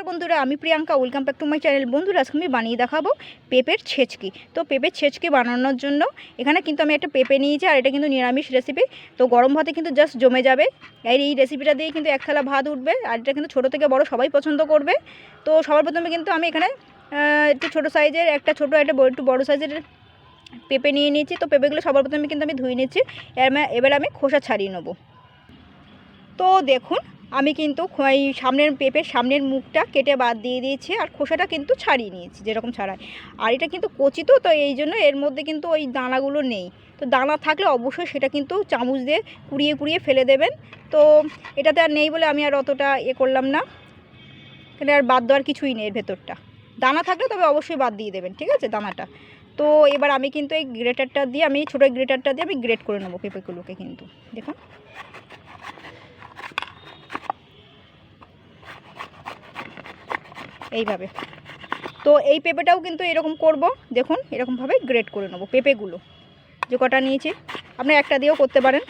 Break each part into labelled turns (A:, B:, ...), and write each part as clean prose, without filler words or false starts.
A: বন্ধুরা, আমি Priyanka, welcome back to my channel. বন্ধুরা, আজকে আমি বানিয়ে দেখাবো পেঁপের ছেচকি। তো পেঁপের ছেচকি বানানোর জন্য এখানে কিন্তু আমি একটা পেঁপে নিয়েছি, আর এটা কিন্তু নিরামিষ রেসিপি। তো গরম ভাতে কিন্তু জাস্ট জমে যাবে। এই রেসিপিটা দিয়ে কিন্তু এক থালা ভাত উঠবে, আর এটা কিন্তু ছোটো থেকে বড় সবাই পছন্দ করবে। তো সবার প্রথমে কিন্তু আমি এখানে একটু ছোটো সাইজের একটা একটু বড়ো সাইজের পেঁপে নিয়ে নিয়েছি। তো পেঁপেগুলো সবার প্রথমে কিন্তু আমি ধুয়ে নিচ্ছি। এবার আমি খোসা ছাড়িয়ে নেবো। তো দেখুন, আমি কিন্তু এই পেঁপের সামনের মুখটা কেটে বাদ দিয়ে দিয়েছি, আর খোসাটা কিন্তু ছাড়িয়ে নিয়েছি যেরকম ছাড়াই। আর এটা কিন্তু কচি, তো এই জন্য এর মধ্যে কিন্তু ওই দানাগুলো নেই। তো দানা থাকলে অবশ্যই সেটা কিন্তু চামচ দিয়ে কুড়িয়ে ফেলে দেবেন। তো এটাতে আর নেই বলে আমি আর অতটা করলাম না। এখানে আর বাদ দেওয়ার কিছুই নেই, এর ভেতরটা দানা থাকলে তবে অবশ্যই বাদ দিয়ে দেবেন, ঠিক আছে, দানাটা। তো এবার আমি কিন্তু এই গ্রেটারটা দিয়ে ছোটো গ্রেটারটা দিয়ে আমি গ্রেট করে নেবো পেঁপেগুলোকে। কিন্তু দেখুন, এইভাবে। তো এই পেঁপেটাও কিন্তু এরকম করব, দেখুন এরকমভাবে গ্রেট করে নেব পেঁপেগুলো। যে কটা নিয়েছি আপনি একটা দিয়েও করতে পারেন।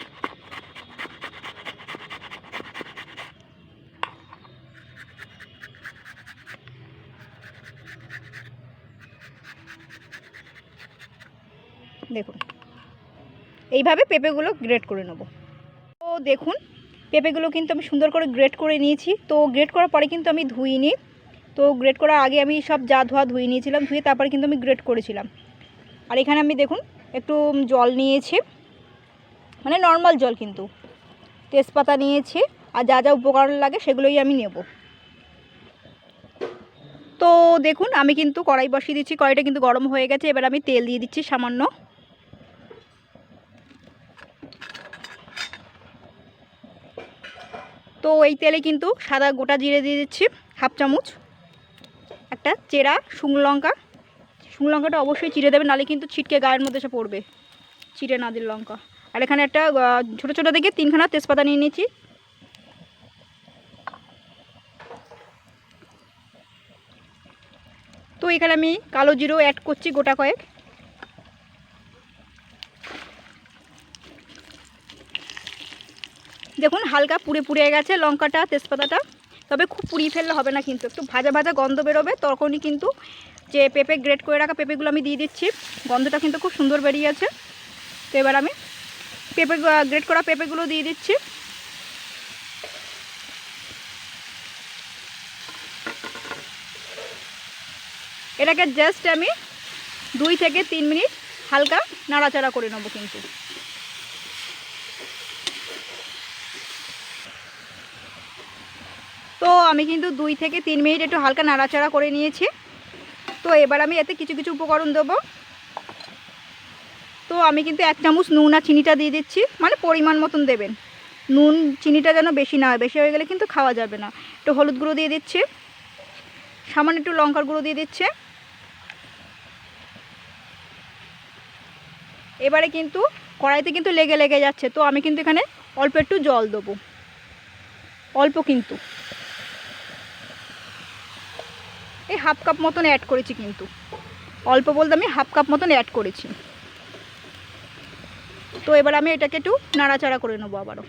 A: দেখুন এইভাবে পেঁপেগুলো গ্রেট করে নেব। তো দেখুন, পেঁপেগুলো কিন্তু আমি সুন্দর করে গ্রেট করে নিয়েছি। তো গ্রেট করার পরে কিন্তু আমি ধুইনি। তো গ্রেট করার আগে আমি সব ধুয়ে নিয়েছিলাম, ধুয়ে তারপরে কিন্তু আমি গ্রেট করেছিলাম। আর এখানে আমি দেখুন একটু জল নিয়েছি, মানে নর্মাল জল, কিন্তু তেজপাতা নিয়েছি, আর যা যা উপকরণ লাগে সেগুলোই আমি নেব। তো দেখুন, আমি কিন্তু কড়াই বসিয়ে দিচ্ছি, কড়াইটা কিন্তু গরম হয়ে গেছে। এবার আমি তেল দিয়ে দিচ্ছি সামান্য। তো এই তেলে কিন্তু সাদা গোটা জিরে দিয়ে দিচ্ছি হাফ চামচ, একটা চেরা শুকনো লঙ্কাটা অবশ্যই চিড়ে দেবেন, নাহলে কিন্তু ছিটকে গায়ের মধ্যে এসে পড়বে, চিড়ে না দিলে লঙ্কা। আর এখানে একটা ছোটো ছোটো দেখে 3খানা তেজপাতা নিয়ে নিয়েছি। তো এখানে আমি কালো জিরেও অ্যাড করছি গোটা কয়েক। দেখুন হালকা পুড়ে গেছে লঙ্কাটা, তেজপাতাটা। তবে খুব পুড়িয়ে ফেললে হবে না, কিন্তু একটু ভাজা ভাজা গন্ধ বেরোবে, তখনই কিন্তু যে পেঁপে গ্রেট করে রাখা পেঁপেগুলো আমি দিয়ে দিচ্ছি। গন্ধটা কিন্তু খুব সুন্দর বেরিয়ে আছে। তো এবার আমি গ্রেট করা পেঁপেগুলো দিয়ে দিচ্ছি। এটাকে জাস্ট আমি 2 থেকে 3 মিনিট হালকা নাড়াচাড়া করে নেবো। কিন্তু তো আমি কিন্তু 2 থেকে 3 মিনিট একটু হালকা নাড়াচাড়া করে নিয়েছি। তো এবার আমি এতে কিছু উপকরণ দেবো। তো আমি কিন্তু 1 চামচ নুন আর চিনিটা দিয়ে দিচ্ছি, মানে পরিমাণ মতন দেবেন। নুন চিনিটা যেন বেশি না হয়, বেশি হয়ে গেলে কিন্তু খাওয়া যাবে না। একটু হলুদ গুঁড়ো দিয়ে দিচ্ছি, সামান্য একটু লঙ্কার গুঁড়ো দিয়ে দিচ্ছে। এবারে কিন্তু কড়াইতে কিন্তু লেগে যাচ্ছে, তো আমি কিন্তু এখানে অল্প একটু জল দেবো, অল্প, কিন্তু এই হাফ কাপ মতন অ্যাড করেছি। কিন্তু অল্প বলতে আমি হাফ কাপ মতন অ্যাড করেছি। তো এবার আমি এটাকে একটু নাড়াচাড়া করে নেবো আবারও।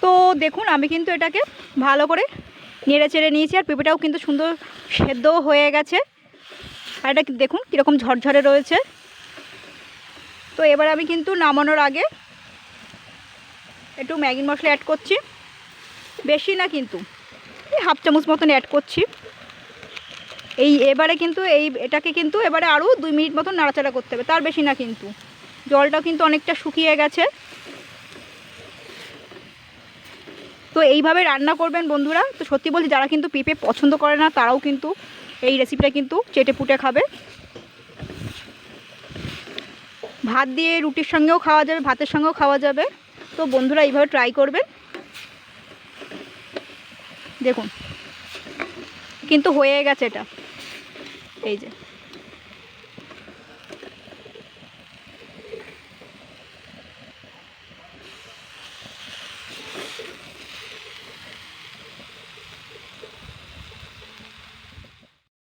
A: তো দেখুন, আমি কিন্তু এটাকে ভালো করে নেড়ে চেড়ে নিয়েছি, আর পেঁপেটাও কিন্তু সুন্দর সেদ্ধও হয়ে গেছে। আর এটা দেখুন কীরকম ঝরঝরে রয়েছে। তো এবার আমি কিন্তু নামানোর আগে একটু ম্যাগি মশলা অ্যাড করছি, বেশি না, কিন্তু এই হাফ চামচ মতন অ্যাড করছি। এবারে কিন্তু এটাকে কিন্তু এবারে আরও 2 মিনিট মতন নাড়াচাড়া করতে হবে, তার বেশি না। কিন্তু জলটাও কিন্তু অনেকটা শুকিয়ে গেছে। তো এইভাবে রান্না করবেন বন্ধুরা। তো সত্যি বলছি, যারা কিন্তু পেঁপে পছন্দ করে না তারাও কিন্তু এই রেসিপিটা কিন্তু চেটে পুটে খাবে। ভাত দিয়ে রুটির সঙ্গেও খাওয়া যাবে, ভাতের সঙ্গেও খাওয়া যাবে। তো বন্ধুরা এইভাবে ট্রাই করবেন। দেখুন কিন্তু হয়ে গেছে এটা, এই যে।